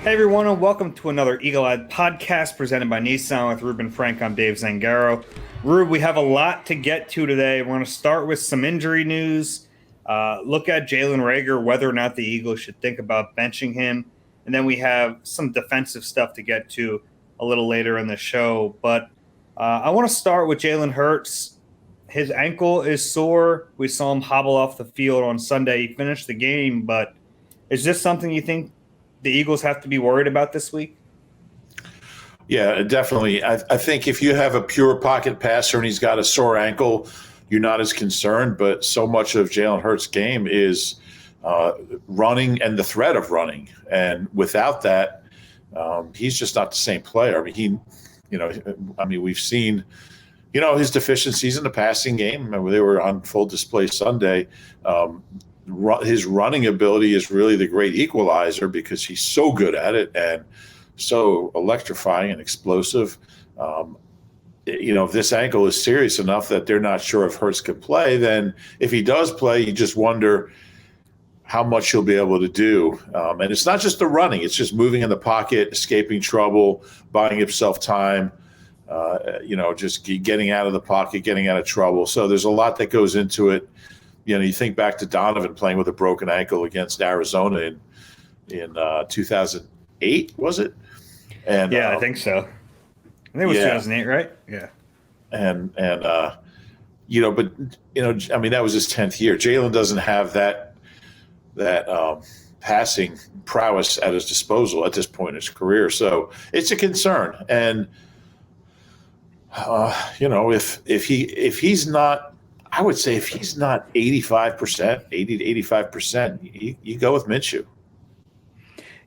Hey everyone, and welcome to another Eagle Eye podcast presented by Nissan with Reuben Frank. I'm Dave Zangaro. Rube, we have a lot to get to today. We're going to start with some injury news, look at Jalen Reagor, whether or not the Eagles should think about benching him, and then we have some defensive stuff to get to a little later in the show. But I want to start with Jalen Hurts. His ankle is sore. We saw him hobble off the field on Sunday. He finished the game, but is this something you think the Eagles have to be worried about this week? Yeah, definitely. I think if you have a pure pocket passer and he's got a sore ankle, you're not as concerned. But so much of Jalen Hurts' game is running and the threat of running. And without that, he's just not the same player. We've seen, his deficiencies in the passing game. They were on full display Sunday. His running ability is really the great equalizer because he's so good at it and so electrifying and explosive. If this ankle is serious enough that they're not sure if Hurts can play, then if he does play, you just wonder how much he'll be able to do. And it's not just the running. It's just moving in the pocket, escaping trouble, buying himself time, just getting out of the pocket, getting out of trouble. So there's a lot that goes into it. You think back to Donovan playing with a broken ankle against Arizona in 2008, was it? And yeah, I think so. I think it was 2008, right? Yeah. But that was his 10th year. Jalen doesn't have that passing prowess at his disposal at this point in his career, so it's a concern. And if he's not. I would say if he's not 85%, 80 to 85%, you go with Minshew.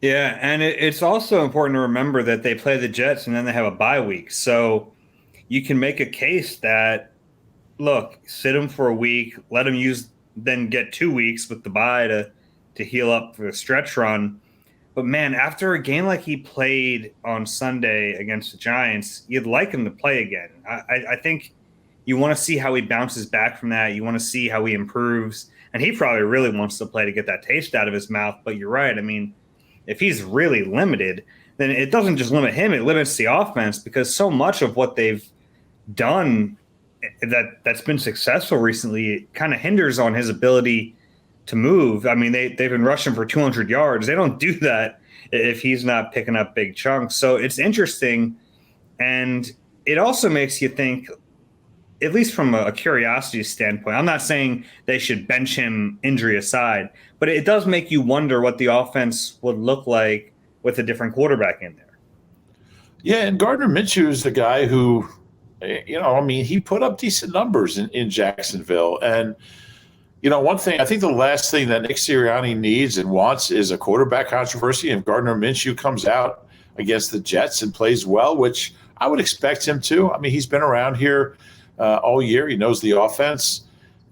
Yeah, and it's also important to remember that they play the Jets and then they have a bye week. So you can make a case that, look, sit him for a week, let him then get 2 weeks with the bye to heal up for the stretch run. But, man, after a game like he played on Sunday against the Giants, you'd like him to play again. I think – you want to see how he bounces back from that. You want to see how he improves. And he probably really wants to play to get that taste out of his mouth. But you're right. I mean, if he's really limited, then it doesn't just limit him. It limits the offense because so much of what they've done that's been successful recently kind of hinders on his ability to move. I mean, they've been rushing for 200 yards. They don't do that if he's not picking up big chunks. So it's interesting. And it also makes you think – at least from a curiosity standpoint, I'm not saying they should bench him injury aside, but it does make you wonder what the offense would look like with a different quarterback in there. Yeah, and Gardner Minshew is the guy who, he put up decent numbers in Jacksonville. And, one thing, I think the last thing that Nick Sirianni needs and wants is a quarterback controversy. And Gardner Minshew comes out against the Jets and plays well, which I would expect him to. I mean, he's been around here all year. He knows the offense.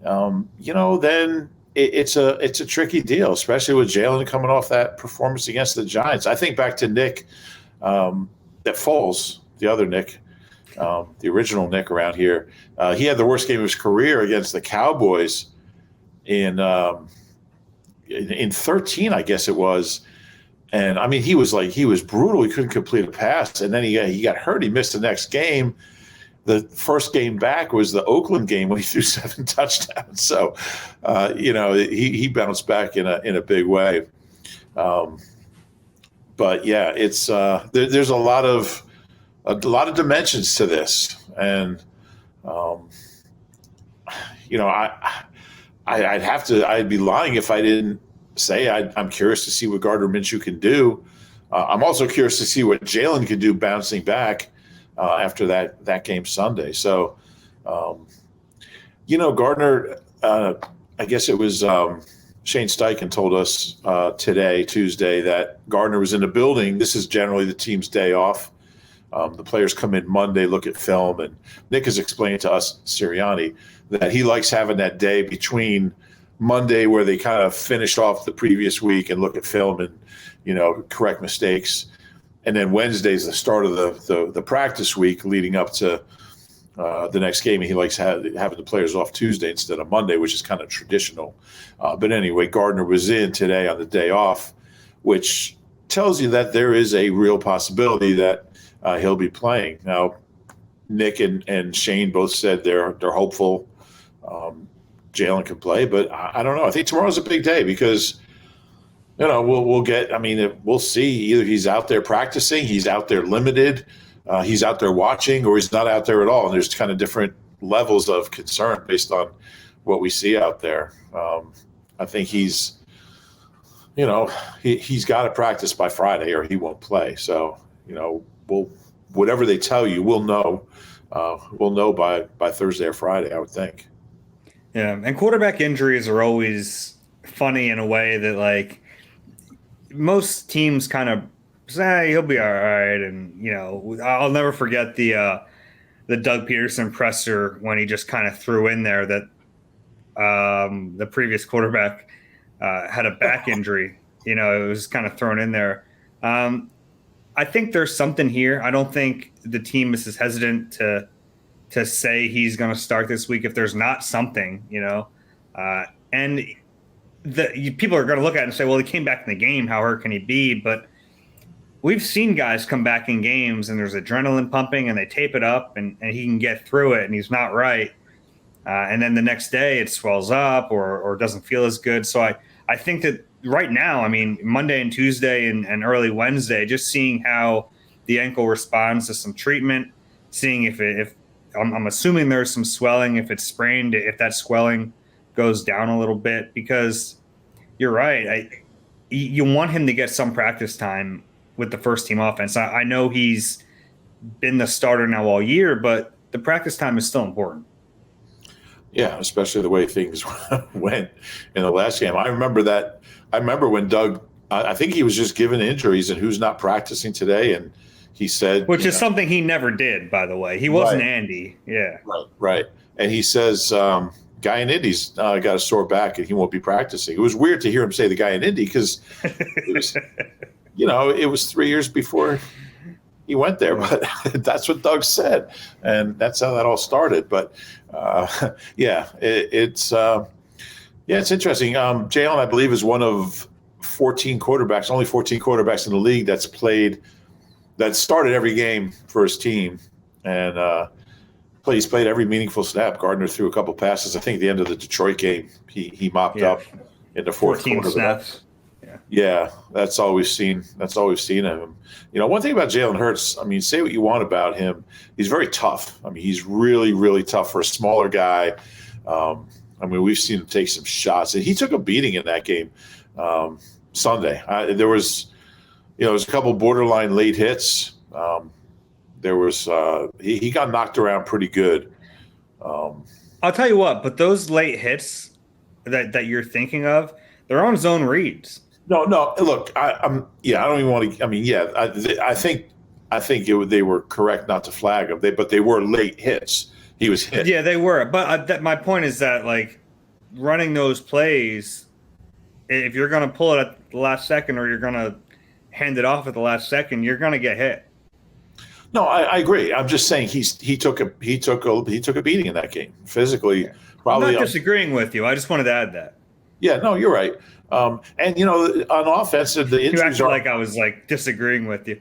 Then it's a tricky deal, especially with Jalen coming off that performance against the Giants. I think back to Nick, that Foles, the other Nick, the original Nick around here. He had the worst game of his career against the Cowboys in 13, I guess it was. And I mean, he was brutal. He couldn't complete a pass, and then he got hurt. He missed the next game. The first game back was the Oakland game when he threw 7 touchdowns. So, he bounced back in a big way. But yeah, it's there's a lot of dimensions to this, and I'd be lying if I didn't say I'm curious to see what Gardner Minshew can do. I'm also curious to see what Jalen can do bouncing back after that game Sunday. So, Gardner, I guess it was Shane Steichen told us Tuesday, that Gardner was in the building. This is generally the team's day off. The players come in Monday, look at film, and Nick has explained to us, Sirianni, that he likes having that day between Monday where they kind of finish off the previous week and look at film and, correct mistakes. And then Wednesday is the start of the practice week leading up to the next game. And he likes having the players off Tuesday instead of Monday, which is kind of traditional. But anyway, Gardner was in today on the day off, which tells you that there is a real possibility that he'll be playing. Now, Nick and Shane both said they're hopeful Jalen can play, but I don't know. I think tomorrow's a big day because we'll get. I mean, we'll see. Either he's out there practicing, he's out there limited, he's out there watching, or he's not out there at all. And there's kind of different levels of concern based on what we see out there. I think he's got to practice by Friday or he won't play. So whatever they tell you, we'll know. We'll know by Thursday or Friday, I would think. Yeah, and quarterback injuries are always funny in a way that, like, most teams kind of say, he'll be all right. And, I'll never forget the Doug Peterson presser when he just kind of threw in there that the previous quarterback had a back injury. It was kind of thrown in there. I think there's something here. I don't think the team is as hesitant to say he's going to start this week if there's not something, and people are going to look at it and say, well, he came back in the game. How hurt can he be? But we've seen guys come back in games and there's adrenaline pumping and they tape it up and he can get through it and he's not right. And then the next day it swells up or doesn't feel as good. So I think that right now, I mean, Monday and Tuesday and early Wednesday, just seeing how the ankle responds to some treatment, seeing if I'm assuming there's some swelling, if it's sprained, if that swelling goes down a little bit, because you're right. You want him to get some practice time with the first team offense. I know he's been the starter now all year, but the practice time is still important. Yeah, especially the way things went in the last game. I remember when Doug, I think he was just given injuries and who's not practicing today. And he said, which is something he never did, by the way. He wasn't Andy. Yeah. Right. And he says, guy in Indy's got a sore back and he won't be practicing. It was weird to hear him say the guy in Indy because it was, it was 3 years before he went there, but that's what Doug said. And that's how that all started. But it's interesting. Jalen, I believe, is one of 14 quarterbacks, only 14 quarterbacks in the league that started every game for his team. And he's played every meaningful snap. Gardner threw a couple passes. I think at the end of the Detroit game, he mopped up in the fourth quarter. Snaps. Yeah, that's all we've seen. That's all we've seen of him. One thing about Jalen Hurts, I mean, say what you want about him, he's very tough. I mean, he's really, really tough for a smaller guy. We've seen him take some shots, and he took a beating in that game Sunday. There was a couple borderline late hits. He got knocked around pretty good. I'll tell you what, but those late hits that you're thinking of, they're on zone reads. No. Look, I don't even want to. I mean, I think they were correct not to flag him. But they were late hits. He was hit. Yeah, they were. But my point is that, like, running those plays, if you're going to pull it at the last second or you're going to hand it off at the last second, you're going to get hit. No, I agree. I'm just saying he took a beating in that game physically. Probably. I'm not disagreeing with you. I just wanted to add that. Yeah, no, you're right. On offense, the injuries you acted like I was like disagreeing with you.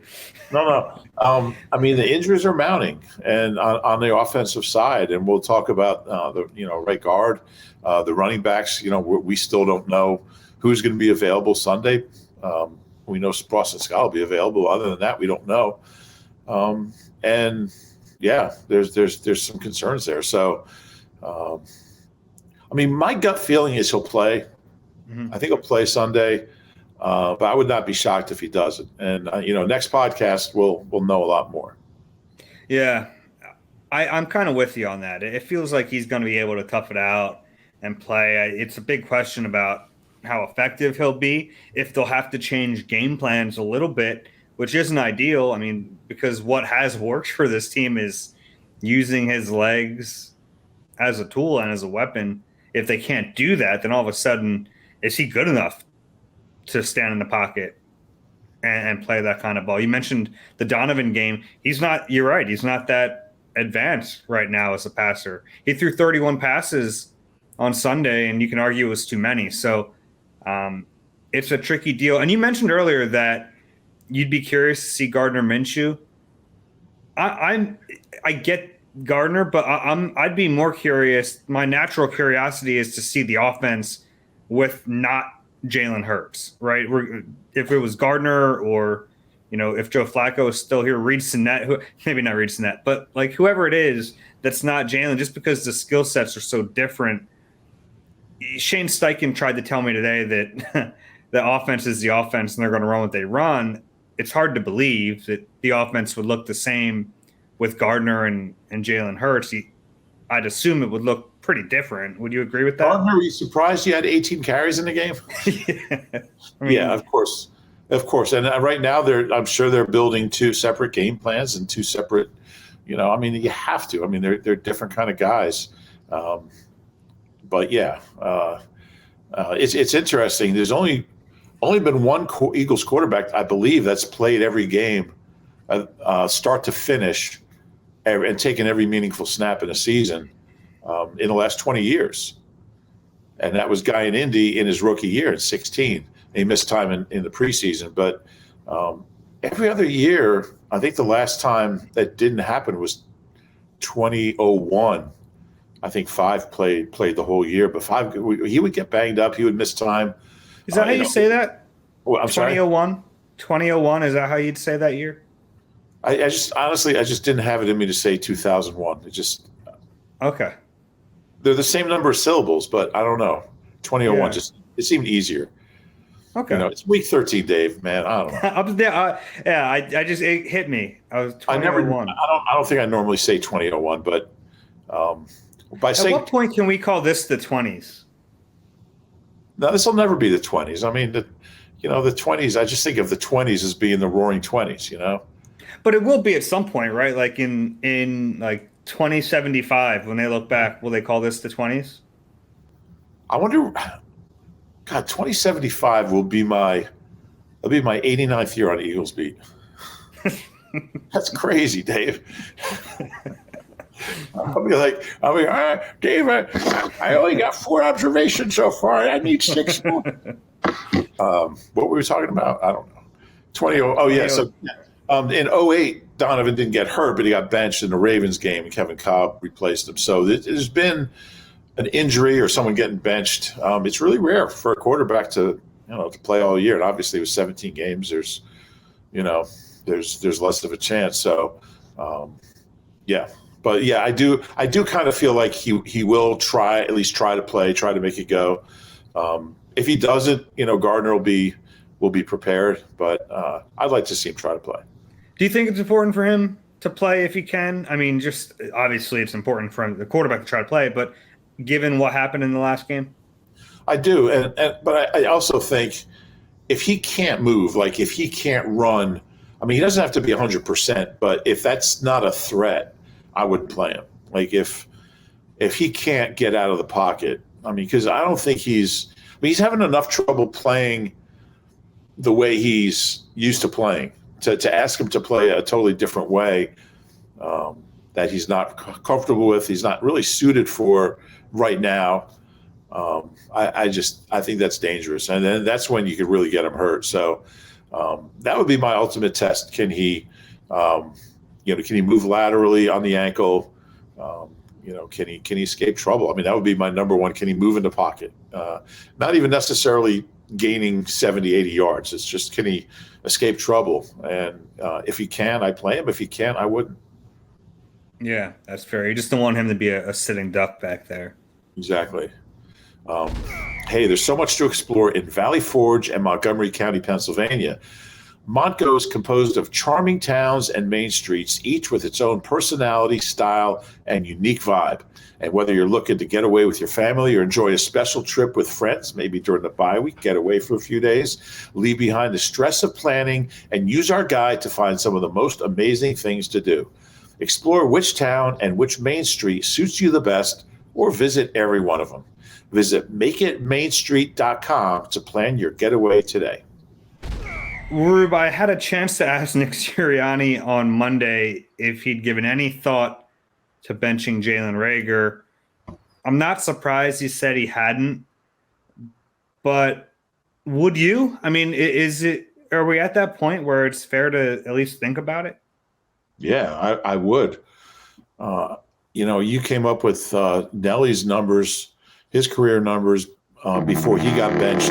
No. I mean, the injuries are mounting, and on the offensive side, and we'll talk about right guard, the running backs. We still don't know who's going to be available Sunday. We know Boston Scott will be available. Other than that, we don't know. There's some concerns there. So, my gut feeling is he'll play. I think he'll play Sunday, but I would not be shocked if he doesn't. And next podcast we'll know a lot more. Yeah, I'm kind of with you on that. It feels like he's going to be able to tough it out and play. It's a big question about how effective he'll be, if they'll have to change game plans a little bit, which isn't ideal. I mean, because what has worked for this team is using his legs as a tool and as a weapon. If they can't do that, then all of a sudden, is he good enough to stand in the pocket and play that kind of ball? You mentioned the Donovan game. You're right. He's not that advanced right now as a passer. He threw 31 passes on Sunday, and you can argue it was too many. So it's a tricky deal. And you mentioned earlier that you'd be curious to see Gardner Minshew. I get Gardner, but I'd be more curious. My natural curiosity is to see the offense with not Jalen Hurts, right? If it was Gardner, or if Joe Flacco is still here, Reed Sinnett, maybe not Reed Sinnett, but like whoever it is that's not Jalen, just because the skill sets are so different. Shane Steichen tried to tell me today that the offense is the offense and they're going to run what they run. It's hard to believe that the offense would look the same with Gardner and Jalen Hurts. I'd assume it would look pretty different. Would you agree with that? Gardner, are you surprised he had 18 carries in the game? Yeah, of course. Of course. And right now, I'm sure they're building two separate game plans and two separate, you have to. I mean, they're different kind of guys. But yeah, it's interesting. There's only been one Eagles quarterback, I believe, that's played every game, start to finish, and taken every meaningful snap in a season in the last 20 years. And that was a guy in Indy in his rookie year in 2016. He missed time in the preseason. But every other year, I think the last time that didn't happen was 2001. I think Five played the whole year, but Five, he would get banged up. He would miss time. Is that how you say that? Well, I'm 2001? sorry? 2001, is that how you'd say that year? I just didn't have it in me to say 2001. Okay. They're the same number of syllables, but I don't know. 2001 it seemed easier. Okay. It's week 13, Dave, man. I don't know. It hit me. I was 2001. I don't think I normally say 2001, but at what point can we call this the 20s? No, this will never be the 20s. I mean, the 20s, I just think of the 20s as being the roaring 20s, But it will be at some point, right? Like in like 2075, when they look back, will they call this the 20s? I wonder. God, 2075 will be my 89th year on Eagles beat. That's crazy, Dave. I'll be like, Dave, I only got 4 observations so far. I need 6 more. What were we talking about? I don't know. Oh, yeah. So in 2008, Donovan didn't get hurt, but he got benched in the Ravens game, and Kevin Cobb replaced him. So there's been an injury or someone getting benched. It's really rare for a quarterback to play all year. And obviously, with 17 games, there's less of a chance. So, yeah. But yeah, I do kind of feel like he will at least try to play, try to make it go. If he doesn't, Gardner will be prepared. But I'd like to see him try to play. Do you think it's important for him to play if he can? I mean, just obviously it's important for the quarterback to try to play, but given what happened in the last game? I do. But I also think if he can't move, like if he can't run, I mean, he doesn't have to be 100%, but if that's not a threat, I would play him. Like if he can't get out of the pocket, I mean, because I don't think he's having enough trouble playing the way he's used to playing. To ask him to play a totally different way that he's not comfortable with, he's not really suited for right now. I think that's dangerous, and then that's when you could really get him hurt. So that would be my ultimate test. Can he, can he move laterally on the ankle? Can he escape trouble? I mean, that would be my number one. Can he move in the pocket? Not even necessarily gaining 70, 80 yards. It's just, can he escape trouble? And if he can, I play him. If he can't, I wouldn't. Yeah, that's fair. You just don't want him to be a sitting duck back there. Exactly. Hey, there's so much to explore in Valley Forge and Montgomery County, Pennsylvania. Montgo is composed of charming towns and main streets, each with its own personality, style, and unique vibe. And whether you're looking to get away with your family or enjoy a special trip with friends, maybe during the bye week, get away for a few days, leave behind the stress of planning, and use our guide to find some of the most amazing things to do. Explore which town and which main street suits you the best, or visit every one of them. Visit makeitmainstreet.com to plan your getaway today. Rube, I had a chance to ask Nick Sirianni on Monday if he'd given any thought to benching Jalen Reagor. I'm not surprised he said he hadn't, but would you? I mean, are we at that point where it's fair to at least think about it? Yeah, I would. You came up with Nelly's numbers, his career numbers before he got benched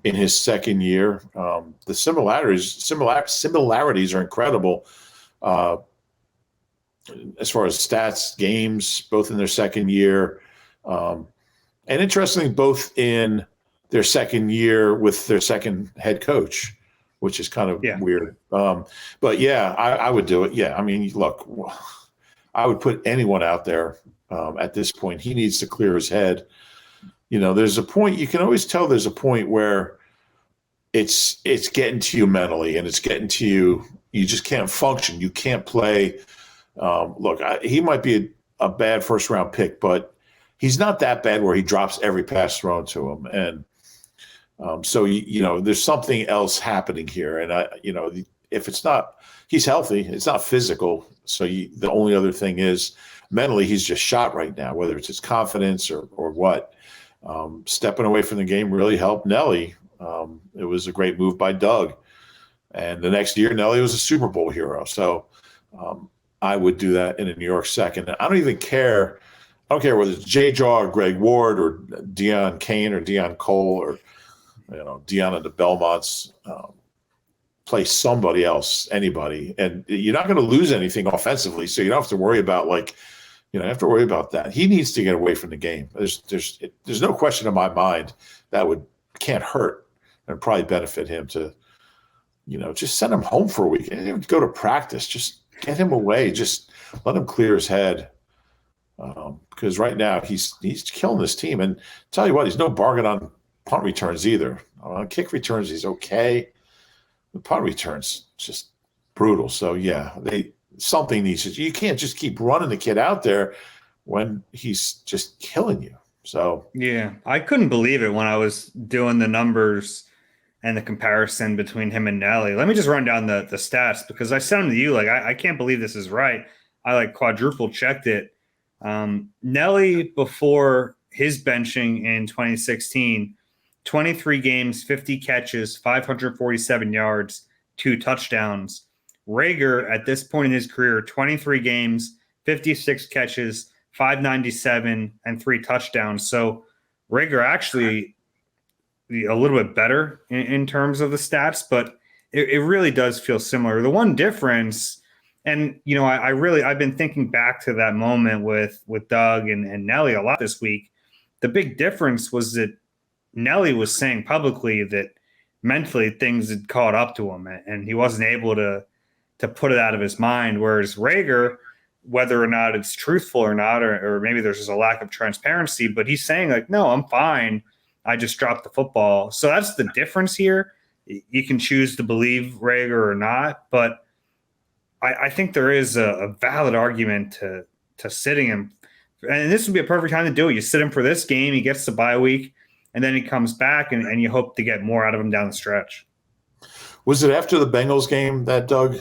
in his second year. The similarities are incredible as far as stats, games, both in their second year. And interestingly, both in their second year with their second head coach, which is kind of weird. But yeah, I would do it. Yeah. I mean, look, I would put anyone out there at this point. He needs to clear his head. There's a point, you can always tell there's a point where it's getting to you mentally and it's getting to you. You just can't function. You can't play. Look, he might be a bad first round pick, but he's not that bad where he drops every pass thrown to him. And so, there's something else happening here. And if it's not, he's healthy, it's not physical. So the only other thing is mentally, he's just shot right now, whether it's his confidence or what. Stepping away from the game really helped Nelly. It was a great move by Doug. And the next year, Nelly was a Super Bowl hero. So I would do that in a New York second. I don't even care. I don't care whether it's Jay Jaw or Greg Ward or Deion Kane or Deion Cole or Deion and the Belmonts. Play somebody else, anybody, and you're not going to lose anything offensively, so you don't have to worry about that. He needs to get away from the game. There's no question in my mind that can't hurt and probably benefit him to, just send him home for a week and go to practice. Just get him away. Just let him clear his head. Because right now he's killing this team. And tell you what, he's no bargain on punt returns either. On kick returns, he's okay. The punt returns just brutal. So yeah, something needs to. You can't just keep running the kid out there when he's just killing you. So yeah, I couldn't believe it when I was doing the numbers and the comparison between him and Nelly. Let me just run down the stats because I sent them to you. Like I can't believe this is right. I quadruple checked it. Nelly before his benching in 2016. 23 games, 50 catches, 547 yards, 2 touchdowns. Reagor, at this point in his career, 23 games, 56 catches, 597, and 3 touchdowns. So Reagor actually a little bit better in terms of the stats, but it really does feel similar. The one difference, and I've been thinking back to that moment with Doug and Nelly a lot this week. The big difference was that Nelly was saying publicly that mentally things had caught up to him and he wasn't able to put it out of his mind. Whereas Reagor, whether or not it's truthful or not, or maybe there's just a lack of transparency, but he's saying like, no, I'm fine. I just dropped the football. So that's the difference here. You can choose to believe Reagor or not, but I think there is a valid argument to sitting him. And this would be a perfect time to do it. You sit him for this game. He gets the bye week. And then he comes back, and you hope to get more out of him down the stretch. Was it after the Bengals game that Doug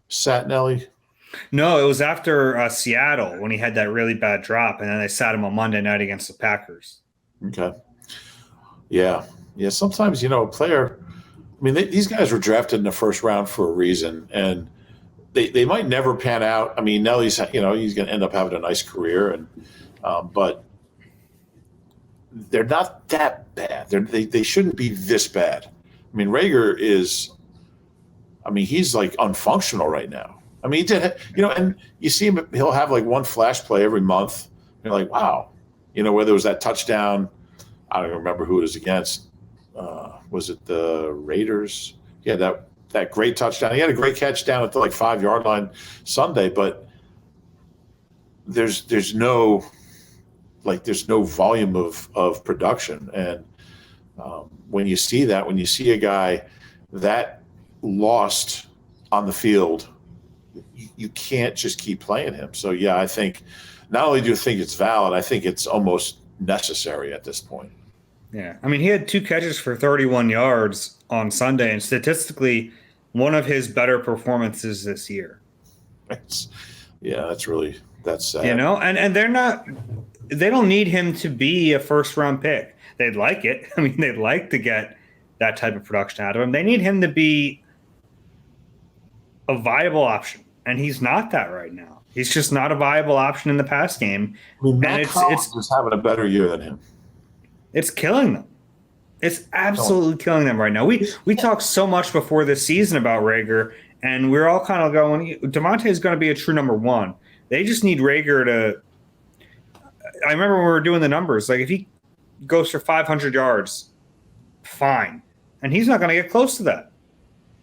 sat Nelly? No, it was after Seattle when he had that really bad drop, and then they sat him on Monday night against the Packers. Okay. Yeah. Sometimes, a player – I mean, these guys were drafted in the first round for a reason, and they might never pan out. I mean, Nelly's, he's going to end up having a nice career, and but – they're not that bad. They shouldn't be this bad. I mean, Reagor he's like unfunctional right now. I mean, he did, and you see him, he'll have like one flash play every month. You're like, wow, whether it was that touchdown, I don't even remember who it was against. Was it the Raiders? Yeah, that great touchdown. He had a great catch down at the 5-yard line Sunday, but there's no volume of production. And when you see a guy that lost on the field, you can't just keep playing him. So, yeah, I think not only do I think it's valid, I think it's almost necessary at this point. Yeah. I mean, he had 2 catches for 31 yards on Sunday, and statistically one of his better performances this year. That's sad. And they don't need him to be a first-round pick. They'd like it. I mean, they'd like to get that type of production out of him. They need him to be a viable option, and he's not that right now. He's just not a viable option in the pass game, I mean, and Matt Collins is having a better year than him. it's killing them. It's absolutely killing them right now. We talked so much before this season about Reagor, and we're all kind of going, Devontae is going to be a true number one. They just need Reagor to. I remember when we were doing the numbers, like if he goes for 500 yards, fine, and he's not going to get close to that.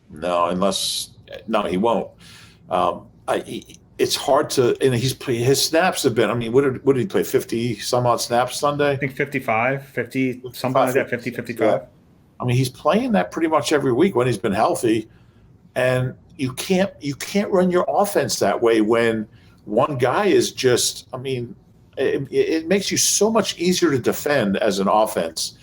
No, he won't. It's hard to, and his snaps have been. I mean, what did he play? 50 some odd snaps Sunday. I think 55, 50, something like that. 50, 55. Yeah. I mean, he's playing that pretty much every week when he's been healthy, and you can't run your offense that way when one guy is just. I mean, it makes you so much easier to defend as an offense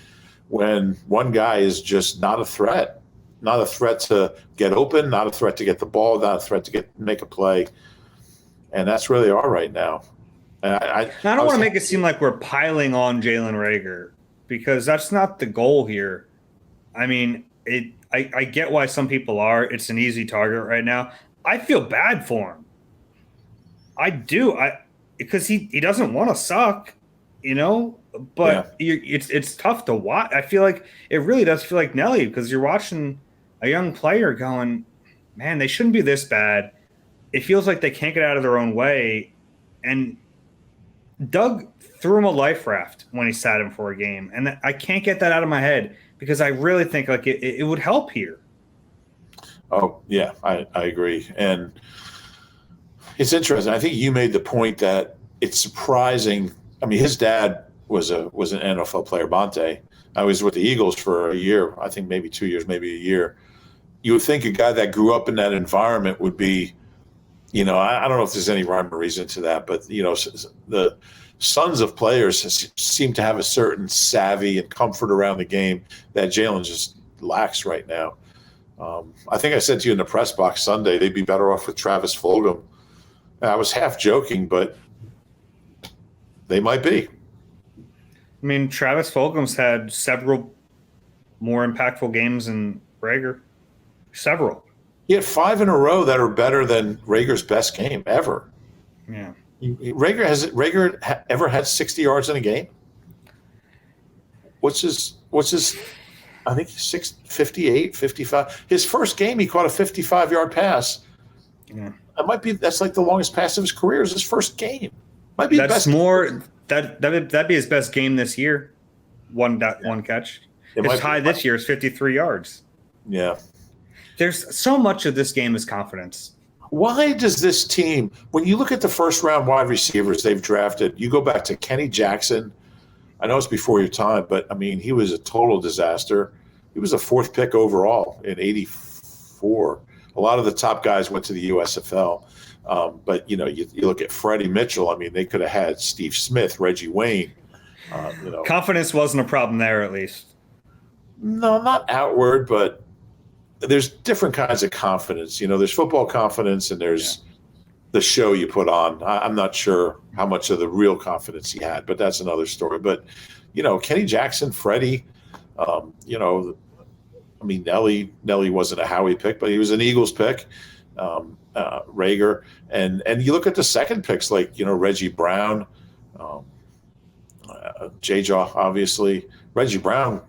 when one guy is just not a threat. Not a threat to get open, not a threat to get the ball, not a threat to make a play. And that's where they are right now. And I don't want to make it seem like we're piling on Jalen Reagor, because that's not the goal here. I mean, I get why some people are. It's an easy target right now. I feel bad for him. I do. Because he doesn't want to suck, but it's tough to watch. I feel like it really does feel like Nelly, because you're watching a young player going, man, they shouldn't be this bad. It feels like they can't get out of their own way. And Doug threw him a life raft when he sat him for a game. And I can't get that out of my head, because I really think like it would help here. Oh, yeah, I agree. And it's interesting. I think you made the point that it's surprising. I mean, his dad was an NFL player, Bonte. I was with the Eagles for a year, I think maybe 2 years, maybe a year. You would think a guy that grew up in that environment would be, I don't know if there's any rhyme or reason to that, but, the sons of players seem to have a certain savvy and comfort around the game that Jalen just lacks right now. I think I said to you in the press box Sunday, they'd be better off with Travis Fulgham. And I was half joking, but they might be. I mean, Travis Fulgham's had several more impactful games than Reagor. Several. He had 5 in a row that are better than Reagor's best game ever. Yeah. Reagor ever had 60 yards in a game? What's his I think he's 58, 55. His first game he caught a 55-yard pass. Yeah. That's like the longest pass of his career is his first game. Might be that's more that'd be his best game this year. One catch. His high this year is 53 yards. Yeah. There's so much of this game is confidence. Why does this team, when you look at the first round wide receivers they've drafted, you go back to Kenny Jackson. I know it's before your time, but I mean, he was a total disaster. He was a 4th pick overall in '84. A lot of the top guys went to the USFL. But, you look at Freddie Mitchell. I mean, they could have had Steve Smith, Reggie Wayne. Confidence wasn't a problem there, at least. No, not outward, but there's different kinds of confidence. There's football confidence and there's the show you put on. I'm not sure how much of the real confidence he had, but that's another story. But, Kenny Jackson, Freddie, I mean, Nelly wasn't a Howie pick, but he was an Eagles pick. Reagor, and you look at the second picks like Reggie Brown, J-Jaw, obviously. Reggie Brown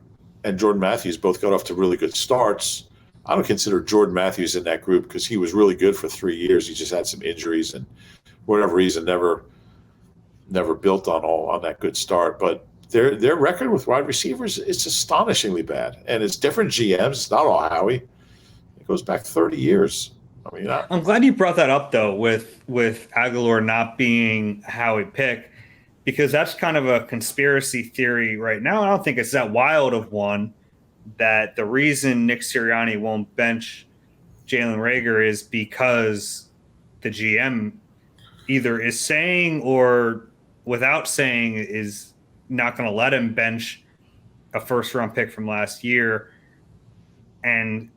and Jordan Matthews both got off to really good starts. I don't consider Jordan Matthews in that group because he was really good for 3 years. He just had some injuries and for whatever reason never built on that good start. But their record with wide receivers is astonishingly bad, and it's different GMs. It's not all Howie. It goes back 30 years. I mean, I'm glad you brought that up though, with Aguilar not being Howie pick, because that's kind of a conspiracy theory right now. I don't think it's that wild of one, that the reason Nick Sirianni won't bench Jalen Reagor is because the GM either is saying or without saying is not going to let him bench a first-round pick from last year. And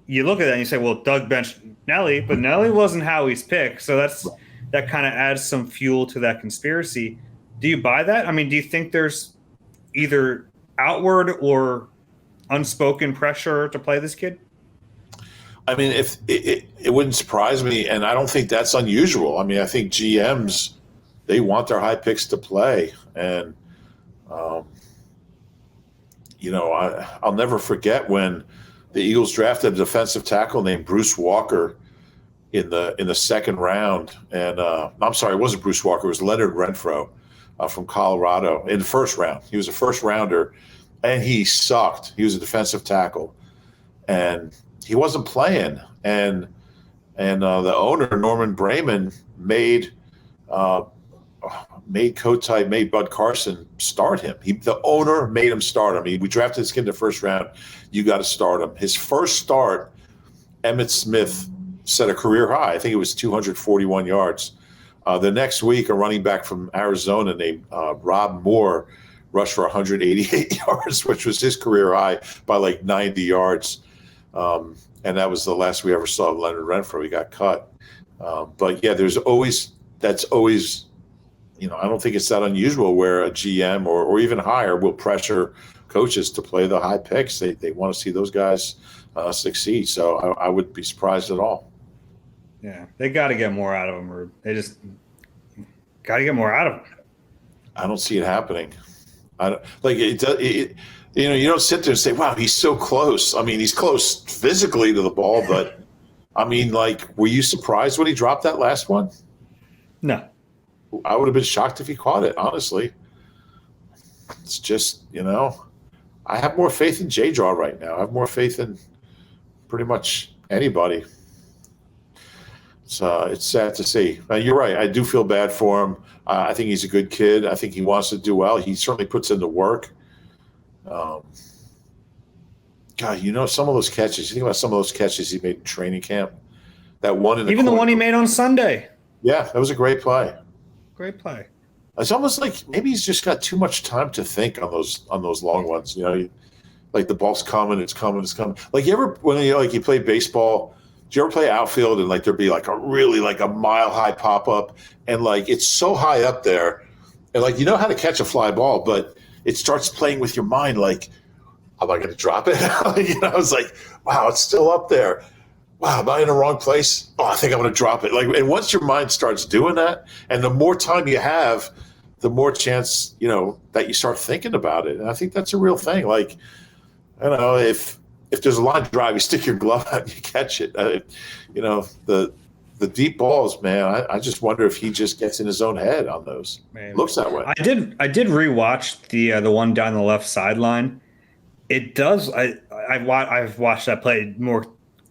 you look at that and you say, well, Doug benched Nelly, but Nelly wasn't Howie's pick. So that kind of adds some fuel to that conspiracy. Do you buy that? I mean, do you think there's either outward or unspoken pressure to play this kid? I mean, if it wouldn't surprise me, and I don't think that's unusual. I mean, I think GMs, they want their high picks to play, and um, I'll never forget when the Eagles drafted a defensive tackle named Bruce Walker in the second round, and I'm sorry, it wasn't Bruce Walker, it was Leonard Renfro from Colorado in the first round. He was a first rounder, and he sucked. He was a defensive tackle, and he wasn't playing, and the owner Norman Brayman made Bud Carson start him. The owner made him start him. We drafted this kid in the first round. You got to start him. His first start, Emmitt Smith set a career high. I think it was 241 yards. The next week, a running back from Arizona named Rob Moore rushed for 188 yards, which was his career high by like 90 yards. And that was the last we ever saw of Leonard Renfro. He got cut. But yeah, that's always, I don't think it's that unusual where a GM or even higher will pressure coaches to play the high picks. They want to see those guys succeed. So I wouldn't be surprised at all. Yeah, they got to get more out of him, or they just got to get more out of him. I don't see it happening. I don't, like it, you don't sit there and say, "Wow, he's so close." I mean, he's close physically to the ball, but I mean, like, were you surprised when he dropped that last one? No, I would have been shocked if he caught it. Honestly, it's just I have more faith in J-Draw right now. I have more faith in pretty much anybody. So it's sad to see. You're right. I do feel bad for him. I think he's a good kid. I think he wants to do well. He certainly puts in the work. God, some of those catches. You think about some of those catches he made in training camp. That one in the one he made on Sunday. Yeah, that was a great play. Great play. It's almost like maybe he's just got too much time to think on those long ones. Like the ball's coming, it's coming, it's coming. Like when you play baseball. Do you ever play outfield and like there'd be like a really like a mile high pop up and like it's so high up there and like how to catch a fly ball, but it starts playing with your mind like, am I going to drop it? It's like, wow, it's still up there. Wow, am I in the wrong place? Oh, I think I'm going to drop it. Like, and once your mind starts doing that, and the more time you have, the more chance that you start thinking about it. And I think that's a real thing. Like, I don't know if there's a line drive, you stick your glove out and you catch it. The deep balls, man, I just wonder if he just gets in his own head on those. Man. Looks that way. I did rewatch the one down the left sideline. It does. I've watched that play more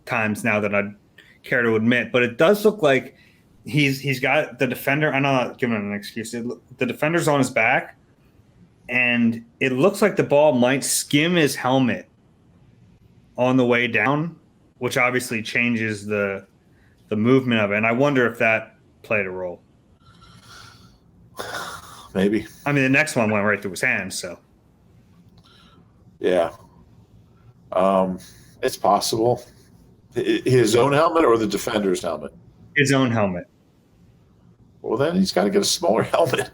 times now than I'd care to admit, but it does look like he's got the defender. I'm not giving him an excuse. The defender's on his back, and it looks like the ball might skim his helmet on the way down, which obviously changes the movement of it. And I wonder if that played a role. Maybe. I mean, the next one went right through his hands, so. Yeah. It's possible. His own helmet or the defender's helmet? His own helmet. Well, then he's got to get a smaller helmet.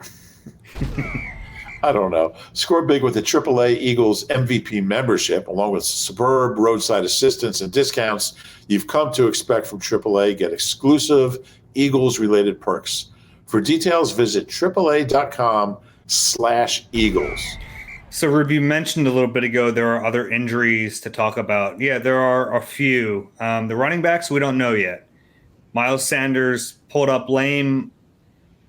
I don't know. Score big with the AAA Eagles MVP membership, along with superb roadside assistance and discounts you've come to expect from AAA. Get exclusive Eagles-related perks. For details, visit AAA.com/Eagles. So, Rube, you mentioned a little bit ago there are other injuries to talk about. Yeah, there are a few. The running backs, we don't know yet. Miles Sanders pulled up lame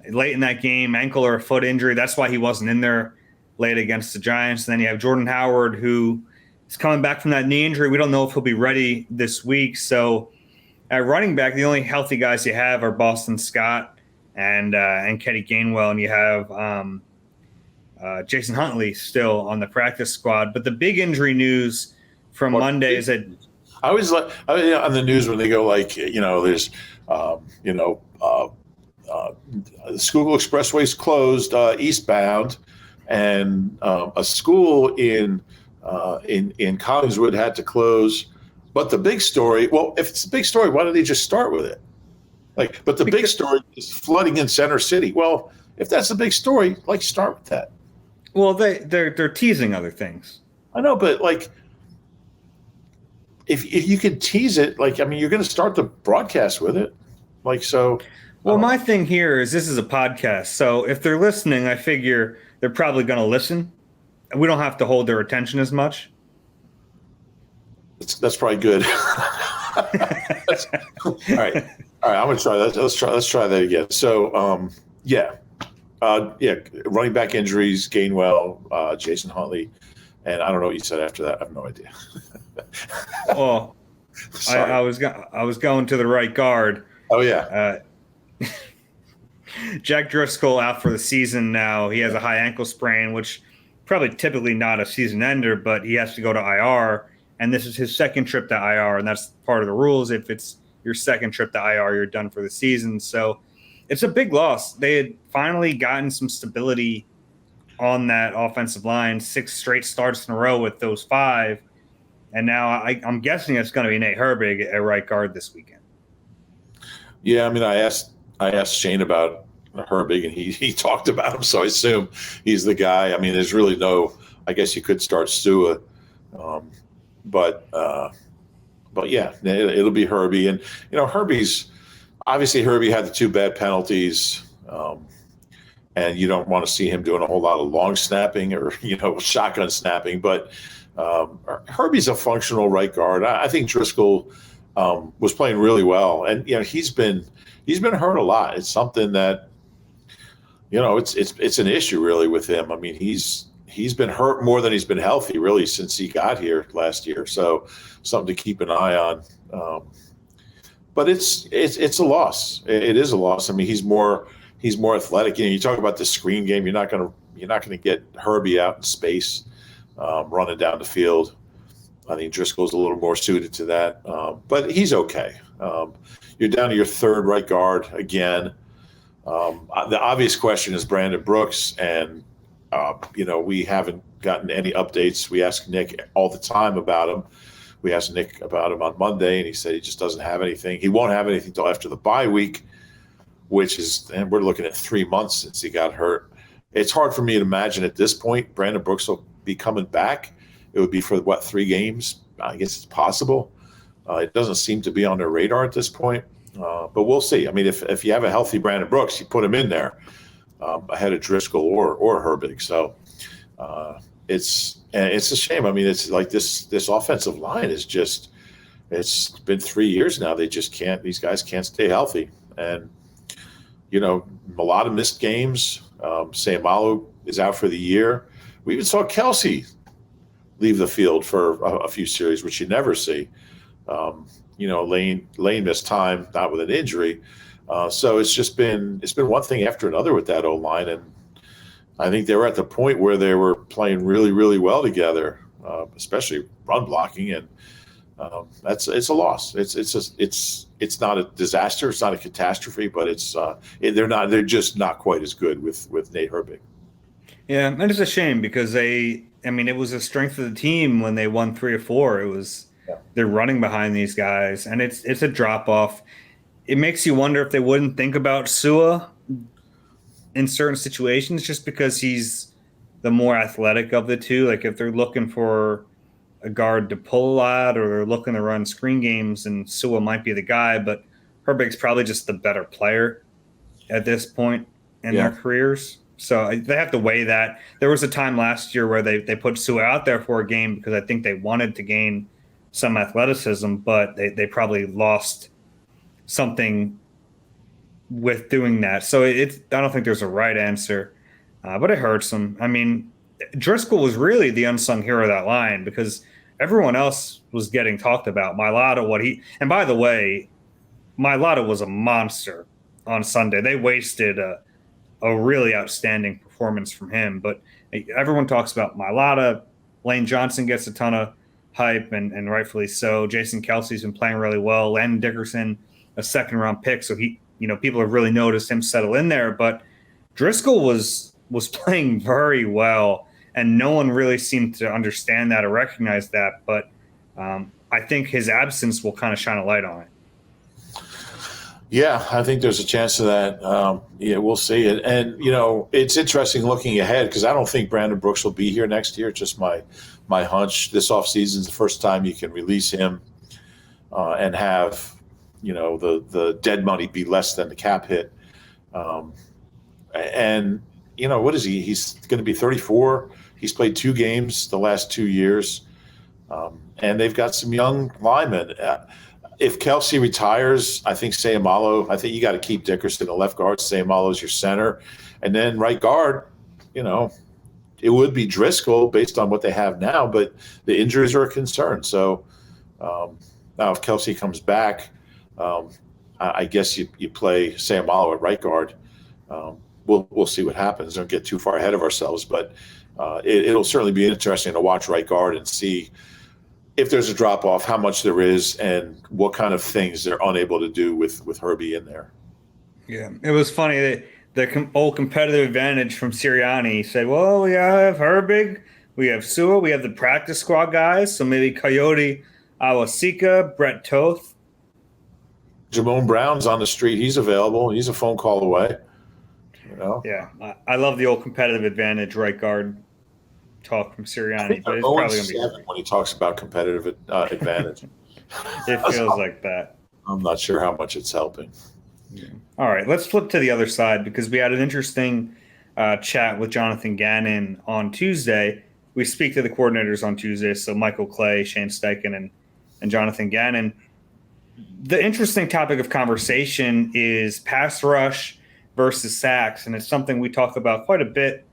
late in that game, ankle or a foot injury. That's why he wasn't in there late against the Giants. And then you have Jordan Howard, who is coming back from that knee injury. We don't know if he'll be ready this week. So at running back, the only healthy guys you have are Boston Scott and Kenny Gainwell, and you have Jason Huntley still on the practice squad. But the big injury news from Monday is that I always on the news when they go like, there's the Schuylkill Expressway is closed eastbound, and a school in Collingswood had to close. But the big story, well, if it's a big story, why don't they just start with it? But the big story is flooding in Center City. Well, if that's a big story, start with that. Well, they're teasing other things. I know, but if you could tease it, like, I mean, you're going to start the broadcast with it. Like, so. Well, my thing here is this is a podcast. So if they're listening, I figure they're probably going to listen. We don't have to hold their attention as much. That's probably good. All right. I'm going to try that. Let's try that again. So, running back injuries, Gainwell, Jason Huntley, and I don't know what you said after that. I have no idea. Oh, I was going to the right guard. Oh yeah. Jack Driscoll out for the season now. He has a high ankle sprain, which probably typically not a season ender, but he has to go to IR. And this is his second trip to IR, and that's part of the rules. If it's your second trip to IR, you're done for the season. So it's a big loss. They had finally gotten some stability on that offensive line, 6 straight starts in a row with those 5. And now I'm guessing it's going to be Nate Herbig at right guard this weekend. Yeah, I mean, I asked Shane about Herbig, and he talked about him, so I assume he's the guy. I mean, there's really no. I guess you could start Stua, but yeah, it'll be Herbie, and Herbie had the 2 bad penalties, and you don't want to see him doing a whole lot of long snapping or shotgun snapping, but Herbie's a functional right guard. I think Driscoll was playing really well, and he's been hurt a lot. It's something that it's an issue really with him. I mean, he's been hurt more than he's been healthy really since he got here last year. So something to keep an eye on. But it's a loss. It is a loss. I mean, he's more athletic. You talk about the screen game. You're not gonna get Herbie out in space, running down the field. I think Driscoll's a little more suited to that, but he's okay. You're down to your 3rd right guard again. The obvious question is Brandon Brooks, and we haven't gotten any updates. We ask Nick all the time about him. We asked Nick about him on Monday, and he said he just doesn't have anything. He won't have anything until after the bye week, and we're looking at 3 months since he got hurt. It's hard for me to imagine at this point Brandon Brooks will be coming back. It would be for 3 games? I guess it's possible. It doesn't seem to be on their radar at this point, but we'll see. I mean, if you have a healthy Brandon Brooks, you put him in there ahead of Driscoll or Herbig. So it's a shame. I mean, it's like this offensive line is just it's been 3 years now. They just can't. These guys can't stay healthy, and a lot of missed games. Sayamalu is out for the year. We even saw Kelsey leave the field for a few series, which you never see. Lane missed time, not with an injury. So it's been one thing after another with that O-line, and I think they were at the point where they were playing really, really well together, especially run blocking, and it's a loss. It's not a disaster, it's not a catastrophe, but they're just not quite as good with Nate Herbig. Yeah, and it's a shame because it was a strength of the team when they won 3 or 4. It was they're running behind these guys, and it's a drop off. It makes you wonder if they wouldn't think about Sua in certain situations, just because he's the more athletic of the two. Like if they're looking for a guard to pull a lot, or they're looking to run screen games, and Sua might be the guy, but Herbig's probably just the better player at this point in their careers. So they have to weigh that. There was a time last year where they put Sua out there for a game because I think they wanted to gain some athleticism, but they probably lost something with doing that. So I don't think there's a right answer, but it hurts them. I mean, Driscoll was really the unsung hero of that line because everyone else was getting talked about. Mailata, and by the way, Mailata was a monster on Sunday. They wasted a really outstanding performance from him, but everyone talks about Mailata. Lane Johnson gets a ton of hype, and rightfully so. Jason Kelsey's been playing really well. Landon Dickerson, a 2nd-round pick, so people have really noticed him settle in there. But Driscoll was playing very well, and no one really seemed to understand that or recognize that. But I think his absence will kind of shine a light on it. Yeah, I think there's a chance of that. We'll see it. And, it's interesting looking ahead because I don't think Brandon Brooks will be here next year. Just my hunch. This offseason is the first time you can release him. and have, the dead money be less than the cap hit. And, what is he? He's going to be 34. He's played 2 games the last 2 years. And they've got some young linemen. If Kelsey retires, I think you got to keep Dickerson the left guard. Sayamalo's your center. And then right guard, it would be Driscoll based on what they have now, but the injuries are a concern. So now if Kelsey comes back, I guess you play Sayamalo at right guard. We'll see what happens. Don't get too far ahead of ourselves, but it'll certainly be interesting to watch right guard and see if there's a drop off, how much there is, and what kind of things they're unable to do with Herbie in there. Yeah, it was funny that the old competitive advantage from Sirianni said, well, we have Herbig, we have Sua, we have the practice squad guys, so maybe Coyote, Awasika, Brett Toth. Jamone Brown's on the street. He's available. He's a phone call away. Yeah, I love the old competitive advantage right guard talk from Sirianni, but it's probably going to be when he talks about competitive advantage. It feels like that. I'm not sure how much it's helping. Yeah. All right, let's flip to the other side because we had an interesting chat with Jonathan Gannon on Tuesday. We speak to the coordinators on Tuesday, so Michael Clay, Shane Steichen, and Jonathan Gannon. The interesting topic of conversation is pass rush versus sacks, and it's something we talk about quite a bit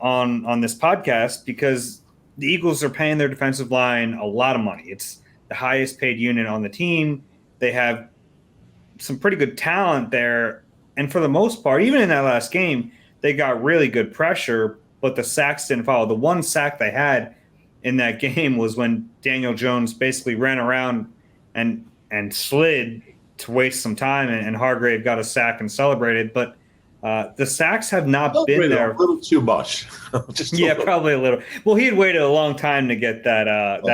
on this podcast because the Eagles are paying their defensive line a lot of money. It's the highest paid unit on the team. They have some pretty good talent there, and for the most part, even in that last game, they got really good pressure, but the sacks didn't follow. The one sack they had in that game was when Daniel Jones basically ran around and slid to waste some time, and Hargrave got a sack and celebrated, but the sacks have not been there. A little too much. Probably a little. Well, he had waited a long time to get that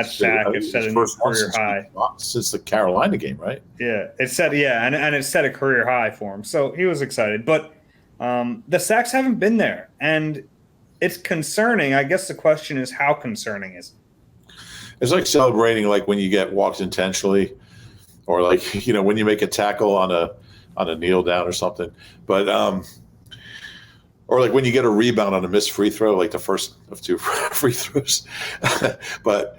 sack. It set a new career high since the Carolina game, right? Yeah, it set and it set a career high for him. So he was excited, but the sacks haven't been there, and it's concerning. I guess the question is, how concerning is it? It's like celebrating, like when you get walked intentionally, or like when you make a tackle on a kneel down or something, but or like when you get a rebound on a missed free throw, like the first of 2 free throws. But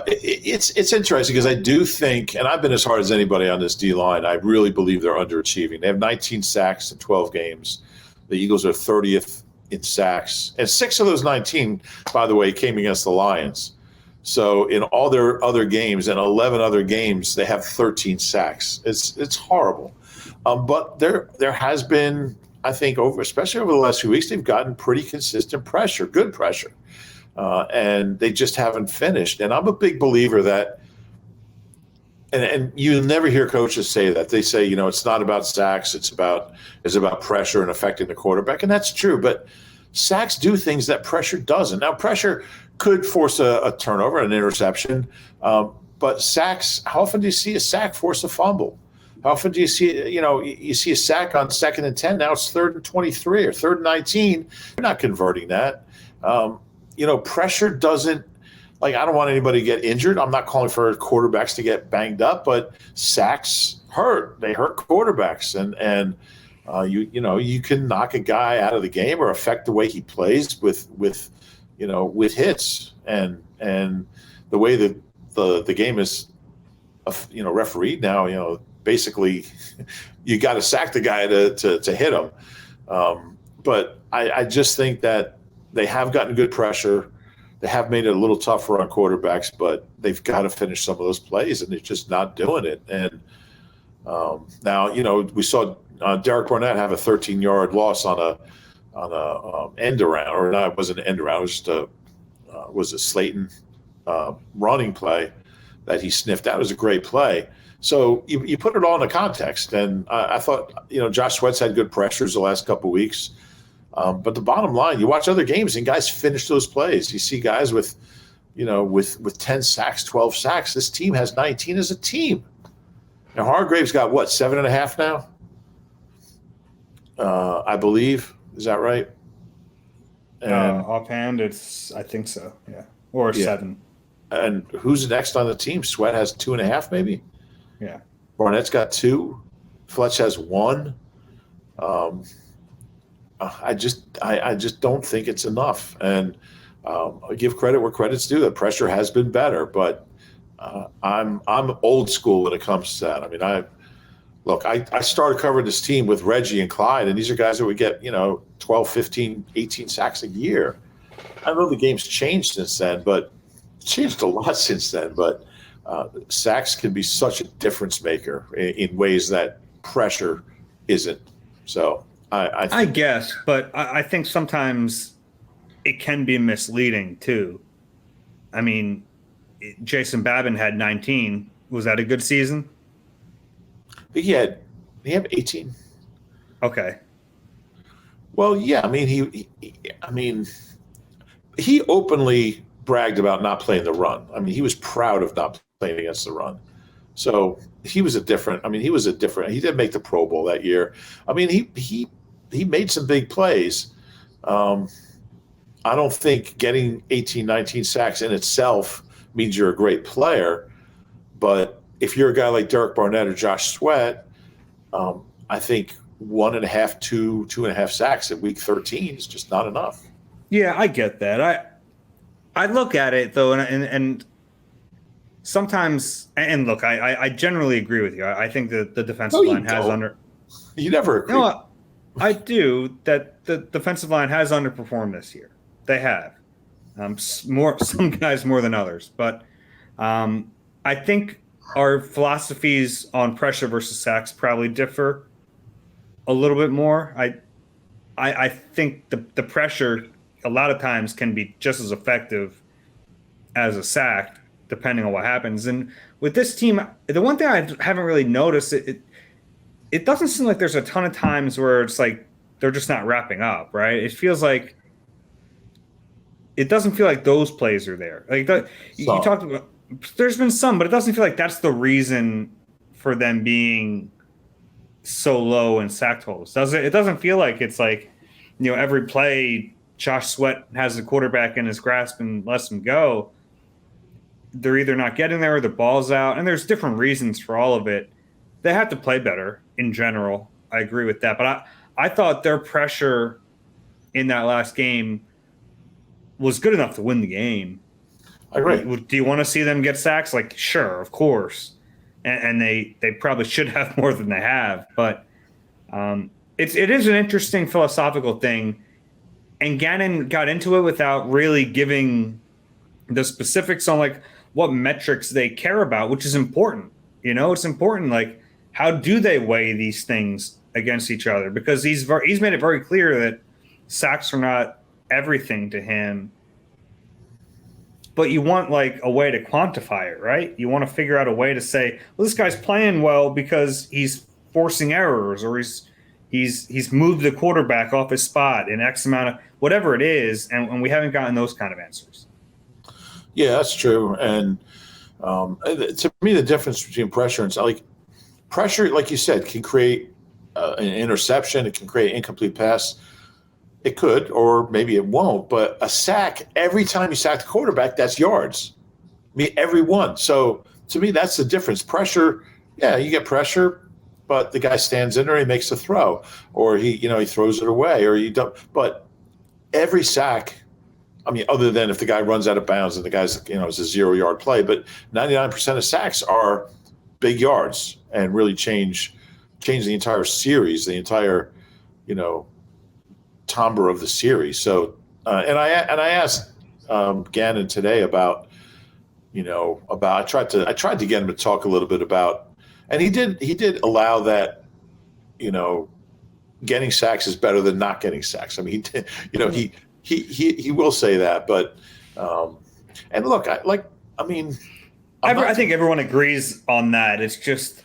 it's interesting because I do think, and I've been as hard as anybody on this D line, I really believe they're underachieving. They have 19 sacks in 12 games. The Eagles are 30th in sacks, and 6 of those 19, by the way, came against the Lions. So in all their other games and 11 other games, they have 13 sacks. It's horrible. But there has been, I think, especially over the last few weeks, they've gotten pretty consistent pressure, good pressure, and they just haven't finished. And I'm a big believer that, and you never hear coaches say that. They say, it's not about sacks, it's about pressure and affecting the quarterback, and that's true. But sacks do things that pressure doesn't. Now, pressure could force a turnover, an interception, but sacks. How often do you see a sack force a fumble? How often do you see, you see a sack on 2nd and 10, now it's 3rd and 23 or 3rd and 19. You're not converting that. Pressure doesn't, I don't want anybody to get injured. I'm not calling for quarterbacks to get banged up, but sacks hurt. They hurt quarterbacks. And you can knock a guy out of the game or affect the way he plays with hits. And the way that the game is, refereed now, basically, you got to sack the guy to hit him. But I just think that they have gotten good pressure. They have made it a little tougher on quarterbacks, but they've got to finish some of those plays, and they're just not doing it. And now, we saw Derek Barnett have a 13-yard loss on a end around, or not? It wasn't an end around. It was just was a Slayton running play that he sniffed out. It was a great play. So you put it all in the context, and I thought, Josh Sweat's had good pressures the last couple of weeks. But the bottom line, you watch other games and guys finish those plays. You see guys with 10 sacks, 12 sacks. This team has 19 as a team. Now Hargrave's got 7.5 now, I believe. Is that right? And offhand, I think so. Yeah, or 7. And who's next on the team? Sweat has 2.5, maybe. Yeah. Barnett's got 2. Fletch has 1. Um, I just don't think it's enough. And I give credit where credit's due. The pressure has been better, but I'm old school when it comes to that. I mean, I started covering this team with Reggie and Clyde, and these are guys that would get 12, 15, 18 sacks a year. I know the game's changed since then, but changed a lot since then. But sacks can be such a difference maker in ways that pressure isn't. So I guess, but I think sometimes it can be misleading too. I mean, Jason Babin had 19. Was that a good season? He had 18. Okay. Well, yeah. I mean, he openly bragged about not playing the run. I mean, he was proud of not playing against the run. So he was a different. He did make the Pro Bowl that year. I mean, he made some big plays. I don't think getting 18, 19 sacks in itself means you're a great player. But if you're a guy like Derek Barnett or Josh Sweat, I think 1.5, 2.5 sacks at week 13 is just not enough. Yeah, I get that. I look at it though, and sometimes, and look, I generally agree with you. I think that the defensive line has under. You never agree. No, I do that the defensive line has underperformed this year. They have, some guys more than others, but I think our philosophies on pressure versus sacks probably differ a little bit more. I think the pressure a lot of times can be just as effective as a sack, depending on what happens. And with this team, the one thing I haven't really noticed, it doesn't seem like there's a ton of times where it's like they're just not wrapping up, right? It doesn't feel like those plays are there. Like you talked about, there's been some, but it doesn't feel like that's the reason for them being so low in sack totals. It doesn't feel like it's like, every play Josh Sweat has the quarterback in his grasp and lets him go. They're either not getting there or the ball's out, and there's different reasons for all of it. They have to play better in general. I agree with that, but I thought their pressure in that last game was good enough to win the game. I agree. Do you want to see them get sacks? Like, sure, of course. And they probably should have more than they have. But it is an interesting philosophical thing. And Gannon got into it without really giving the specifics on, like, what metrics they care about, which is important. It's important. Like, how do they weigh these things against each other? Because he's made it very clear that sacks are not everything to him. But you want, like, a way to quantify it, right? You want to figure out a way to say, well, this guy's playing well because he's forcing errors, or he's moved the quarterback off his spot in X amount of whatever it is, and we haven't gotten those kind of answers. Yeah, that's true. And to me, the difference between pressure and pressure, like you said, can create an interception. It can create an incomplete pass. It could, or maybe it won't. But a sack, every time you sack the quarterback, that's yards. I mean, every one. So to me, that's the difference. Pressure, yeah, you get pressure, but the guy stands in there, he makes a throw, or he throws it away, or you don't. But every sack, I mean, other than if the guy runs out of bounds and the guy's, it's a 0-yard play, but 99% of sacks are big yards and really change the entire series, the entire, timbre of the series. So, and I asked Gannon today about I tried to get him to talk a little bit about, and he did allow that, getting sacks is better than not getting sacks. I mean, he will say that, but and look, I think everyone agrees on that. It's just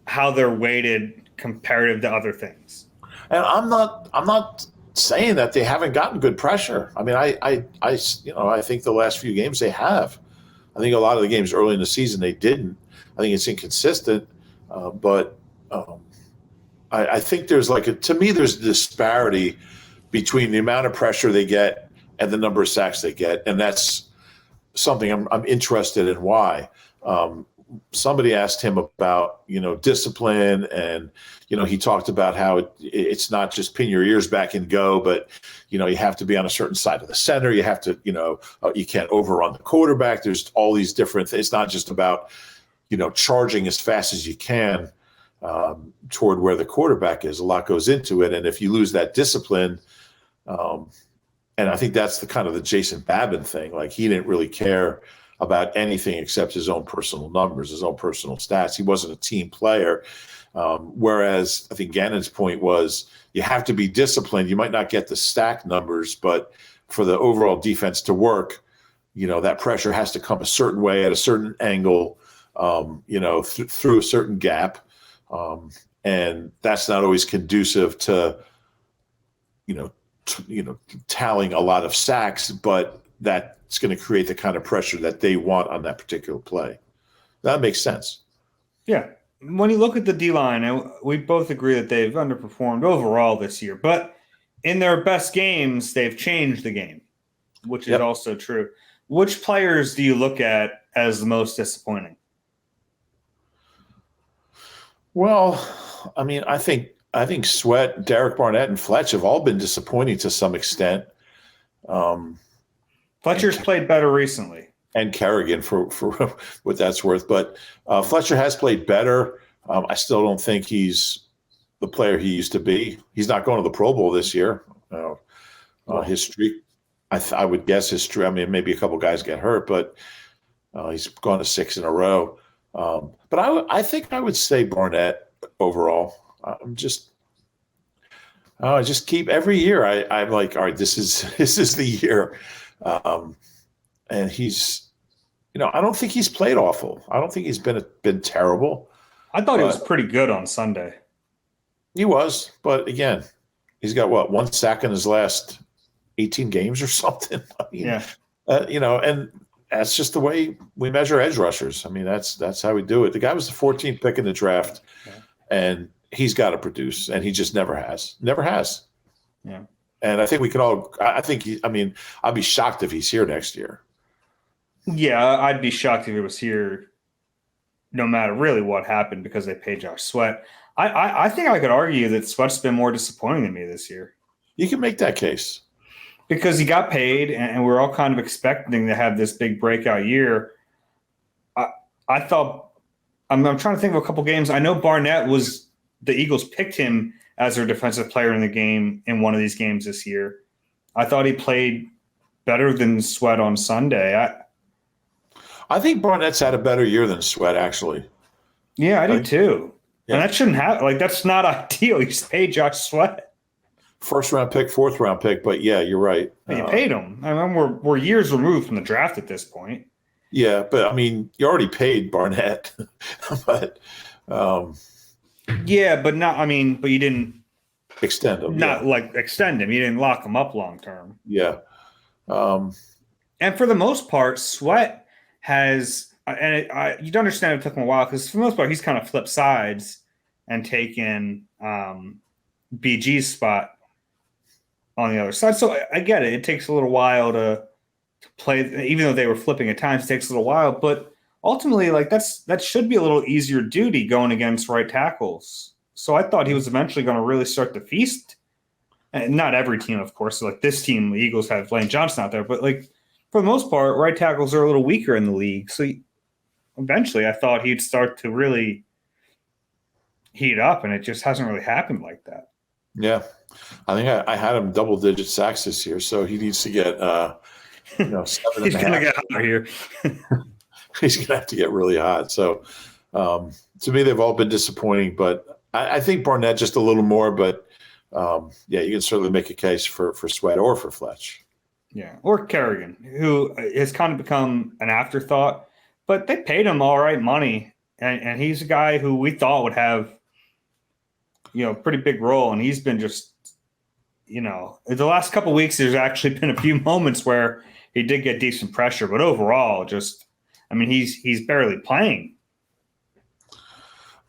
how they're weighted comparative to other things. And I'm not saying that they haven't gotten good pressure. I mean, I think the last few games they have. I think a lot of the games early in the season they didn't. I think it's inconsistent, but I think there's there's a disparity between the amount of pressure they get and the number of sacks they get, and that's something I'm interested in. Why? somebody asked him about, discipline, and, he talked about how it's not just pin your ears back and go, but, you have to be on a certain side of the center. You have to, you can't overrun the quarterback. There's all these different things. It's not just about, charging as fast as you can toward where the quarterback is. A lot goes into it. And if you lose that discipline, and I think that's the kind of the Jason Babin thing. Like, he didn't really care about anything except his own personal numbers, his own personal stats. He wasn't a team player. Whereas I think Gannon's point was you have to be disciplined. You might not get the stack numbers, but for the overall defense to work, that pressure has to come a certain way at a certain angle, through a certain gap. And that's not always conducive to, tallying a lot of sacks, but that's going to create the kind of pressure that they want on that particular play. That makes sense. Yeah. When you look at the D-line, and we both agree that they've underperformed overall this year, but in their best games, they've changed the game, which is also true. Which players do you look at as the most disappointing? Well, I mean, I think Sweat, Derek Barnett, and Fletch have all been disappointing to some extent. Fletcher's played better recently. And Kerrigan for what that's worth. But Fletcher has played better. I still don't think he's the player he used to be. He's not going to the Pro Bowl this year. His streak, I would guess his streak, I mean, maybe a couple guys get hurt, but he's gone to 6 in a row. But I think I would say Barnett overall. I just keep every year. I'm like, all right, this is the year, and he's, I don't think he's played awful. I don't think he's been terrible. I thought he was pretty good on Sunday. He was, but again, he's got one sack in his last 18 games or something. I mean, and that's just the way we measure edge rushers. I mean, that's how we do it. The guy was the 14th pick in the draft, and he's got to produce, and he just never has. Yeah. And I think we can all – I'd be shocked if he's here next year. Yeah, I'd be shocked if he was here no matter really what happened because they paid Josh Sweat. I think I could argue that Sweat's been more disappointing than me this year. You can make that case. Because he got paid, and we're all kind of expecting to have this big breakout year. I thought – I'm trying to think of a couple games. I know Barnett was – the Eagles picked him as their defensive player in the game in one of these games this year. I thought he played better than Sweat on Sunday. I think Barnett's had a better year than Sweat, actually. Yeah, I do too. Yeah. And that shouldn't happen. That's not ideal. You just paid Josh Sweat. First-round pick, fourth-round pick, but yeah, you're right. You paid him. I mean, we're years removed from the draft at this point. Yeah, but I mean, you already paid Barnett. but yeah, but not. I mean, but you didn't extend him. Extend him. You didn't lock him up long term. Yeah. And for the most part, Sweat has, and you'd understand it took him a while because for the most part, he's kind of flipped sides and taken BG's spot on the other side. So I get it. It takes a little while to play, even though they were flipping at times, it takes a little while. But ultimately, that should be a little easier duty going against right tackles. So I thought he was eventually going to really start to feast. And not every team, of course. So this team, the Eagles have Lane Johnson out there. But for the most part, right tackles are a little weaker in the league. So eventually I thought he'd start to really heat up, and it just hasn't really happened like that. Yeah. I think I had him double-digit sacks this year, so he needs to get 7.5. He's going to get hot here. He's going to have to get really hot. So, to me, they've all been disappointing, but I think Barnett just a little more. But, you can certainly make a case for Sweat or for Fletch. Yeah, or Kerrigan, who has kind of become an afterthought. But they paid him all right money, and he's a guy who we thought would have, pretty big role, and he's been just, the last couple of weeks, there's actually been a few moments where he did get decent pressure, but overall, he's barely playing.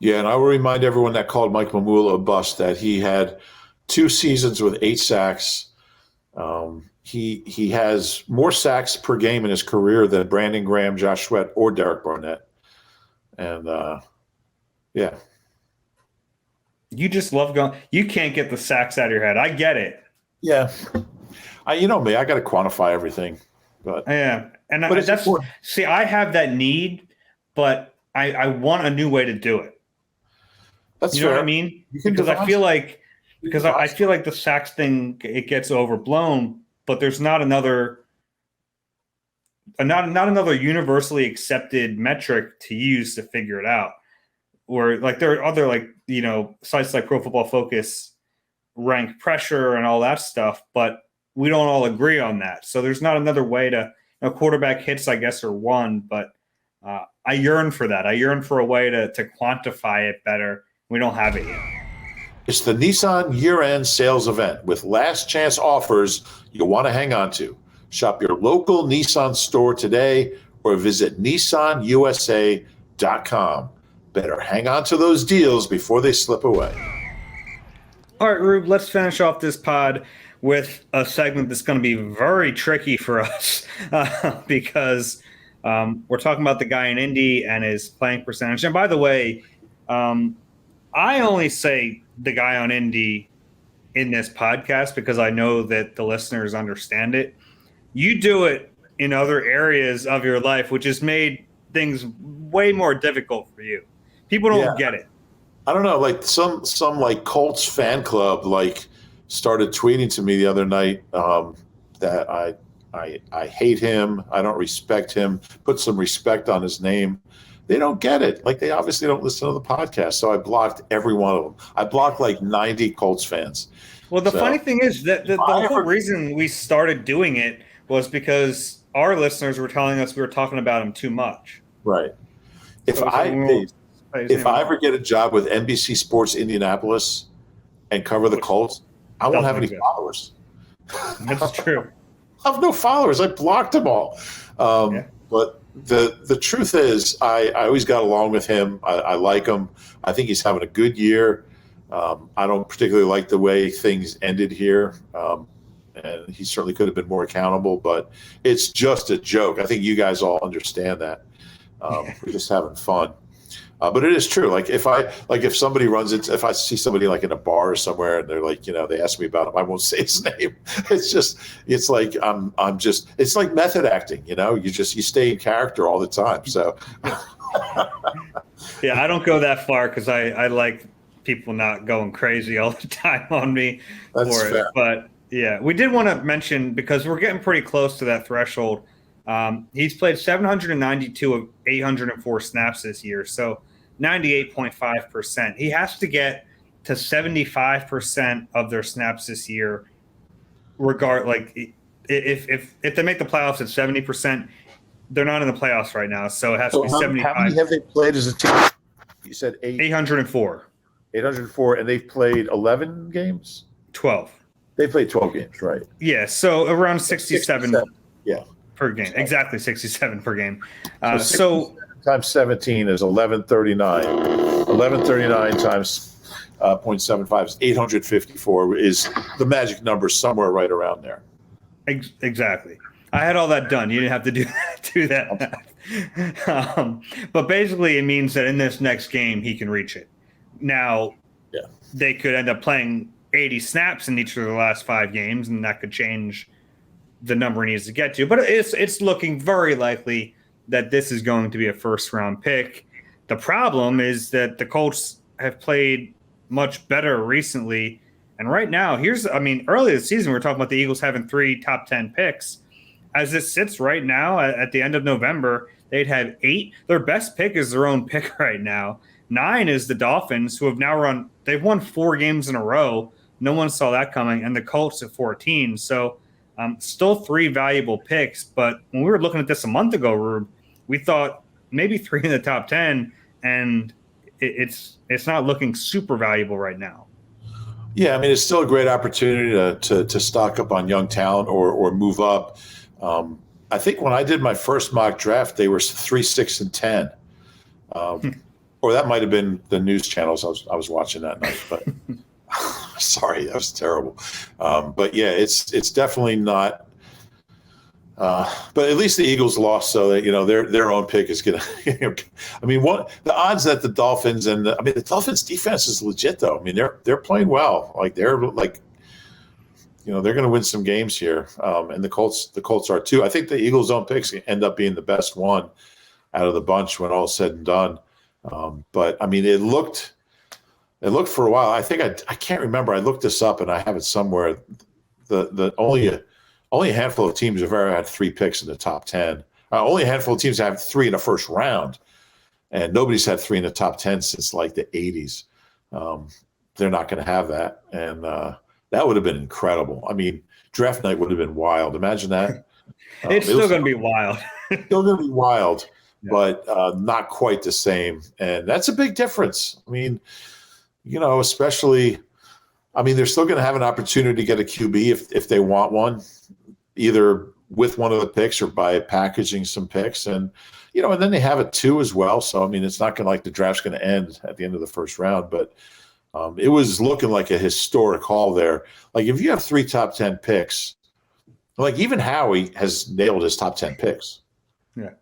Yeah, and I will remind everyone that called Mike Mamula a bust that he had 2 seasons with 8 sacks. He has more sacks per game in his career than Brandon Graham, Josh Sweat, or Derek Barnett. And yeah. You just love going. You can't get the sacks out of your head. I get it. Yeah. You know me, I got to quantify everything. But yeah, and but that's important. See, I have that need, but I want a new way to do it. That's you know fair. what I mean? Because I feel like the sacks thing, it gets overblown, but there's not another universally accepted metric to use to figure it out. Or like there are other sites like Pro Football Focus rank pressure and all that stuff, but we don't all agree on that. So there's not another way to quarterback hits, I guess, are one, but I yearn for that. I yearn for a way to quantify it better. We don't have it yet. It's the Nissan year-end sales event with last chance offers you'll want to hang on to. Shop your local Nissan store today or visit nissanusa.com. Better hang on to those deals before they slip away. All right, Rube, let's finish off this pod with a segment that's going to be very tricky for us because we're talking about the guy in Indy and his playing percentage. And by the way, I only say the guy on Indy in this podcast because I know that the listeners understand it. You do it in other areas of your life, which has made things way more difficult for you. People don't get it. I don't know, like some like Colts fan club started tweeting to me the other night that I hate him, I don't respect him, put some respect on his name. They don't get it. Like, they obviously don't listen to the podcast. So I blocked every one of them. I blocked like 90 Colts fans. Well, the funny thing is that the whole reason we started doing it was because our listeners were telling us we were talking about him too much. Right. If I ever get a job with NBC Sports Indianapolis and cover the Colts, I won't have any followers. That's true. I have no followers. I blocked them all. But the truth is, I always got along with him. I like him. I think he's having a good year. I don't particularly like the way things ended here. And he certainly could have been more accountable, but it's just a joke. I think you guys all understand that. We're just having fun. But it is true. Like if somebody if I see somebody like in a bar or somewhere and they're like, they ask me about him, I won't say his name. It's like it's like method acting, you stay in character all the time. So yeah, I don't go that far because I like people not going crazy all the time on me. That's fair. But yeah, we did want to mention, because we're getting pretty close to that threshold. He's played 792 of 804 snaps this year, so 98.5%. He has to get to 75% of their snaps this year. If they make the playoffs at 70%, they're not in the playoffs right now. So it has to be 75. How many have they played as a team? You said 804. 804, and they've played 11 games? 12. They played 12 games, right? Yeah, so around 67. Yeah. Per game. Exactly 67 per game. So times 17 is 1139. 1139 times 0.75 is 854 is the magic number, somewhere right around there. Exactly. I had all that done. You didn't have to do that. But basically it means that in this next game he can reach it. Now, they could end up playing 80 snaps in each of the last 5 games, and that could change the number he needs to get to. But it's looking very likely that this is going to be a first-round pick. The problem is that the Colts have played much better recently. And right now, early this season, we were talking about the Eagles having 3 top 10 picks. As it sits right now, at the end of November, they'd have 8. Their best pick is their own pick right now. 9 is the Dolphins, who have now they've won 4 games in a row. No one saw that coming. And the Colts at 14. So still 3 valuable picks. But when we were looking at this a month ago, Rube, we thought maybe 3 in the top 10. And it's not looking super valuable right now. Yeah, it's still a great opportunity to stock up on young talent or move up. I think when I did my first mock draft, they were 3, 6, and 10. Or that might have been the news channels I was watching that night. But sorry, that was terrible. But yeah, it's definitely not But at least the Eagles lost, so that their own pick is going to. I mean, the odds that the Dolphins the Dolphins defense is legit though. I mean, they're playing well. Like they're going to win some games here, and the Colts are too. I think the Eagles' own picks end up being the best one out of the bunch when all is said and done. But I mean, it looked for a while. I think I can't remember. I looked this up and I have it somewhere. The only a handful of teams have ever had 3 picks in the top 10. Only a handful of teams have 3 in the first round, and nobody's had 3 in the top 10 since like the 80s. They're not going to have that, and that would have been incredible. I mean, draft night would have been wild. Imagine that. It's still going to be wild. Still going to be wild, yeah. But not quite the same, and that's a big difference. I mean, especially. I mean, they're still going to have an opportunity to get a QB if they want one, either with one of the picks or by packaging some picks. And, and then they have it too as well. So, I mean, it's not going to like the draft's going to end at the end of the first round, but it was looking like a historic haul there. Like if you have 3 top 10 picks, like even Howie has nailed his top 10 picks. Yeah.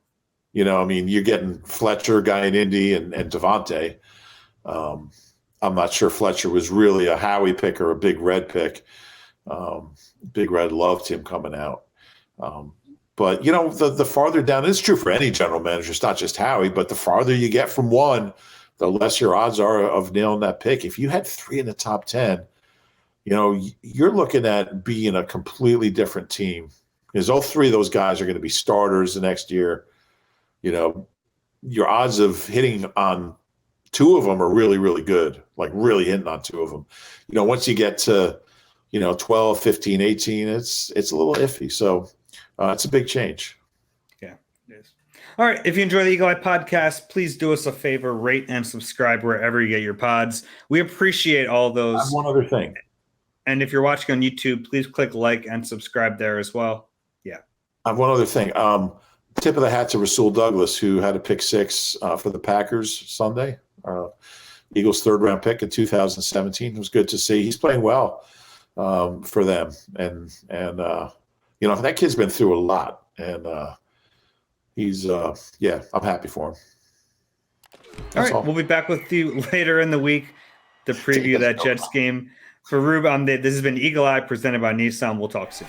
I mean, you're getting Fletcher, guy in Indy, and Devontae. I'm not sure Fletcher was really a Howie pick or a Big Red pick. Big Red loved him coming out. But, the farther down, it's true for any general manager, it's not just Howie, but the farther you get from one, the less your odds are of nailing that pick. If you had 3 in the top 10, you're looking at being a completely different team because all 3 of those guys are going to be starters the next year. Your odds of hitting on 2 of them are really, really good, like really hitting on 2 of them. Once you get to, 12, 15, 18, it's a little iffy. So it's a big change. Yeah, it is. All right. If you enjoy the Eagle Eye podcast, please do us a favor, rate and subscribe wherever you get your pods. We appreciate all those. I have one other thing. And if you're watching on YouTube, please click like and subscribe there as well. Yeah. I have one other thing. Tip of the hat to Rasul Douglas, who had a pick 6 for the Packers Sunday. Eagles' 3rd round pick in 2017. It was good to see. He's playing well for them, and that kid's been through a lot, and he's I'm happy for him. All right, we'll be back with you later in the week to preview that Jets game. For Reuben, this has been Eagle Eye presented by Nissan. We'll talk soon.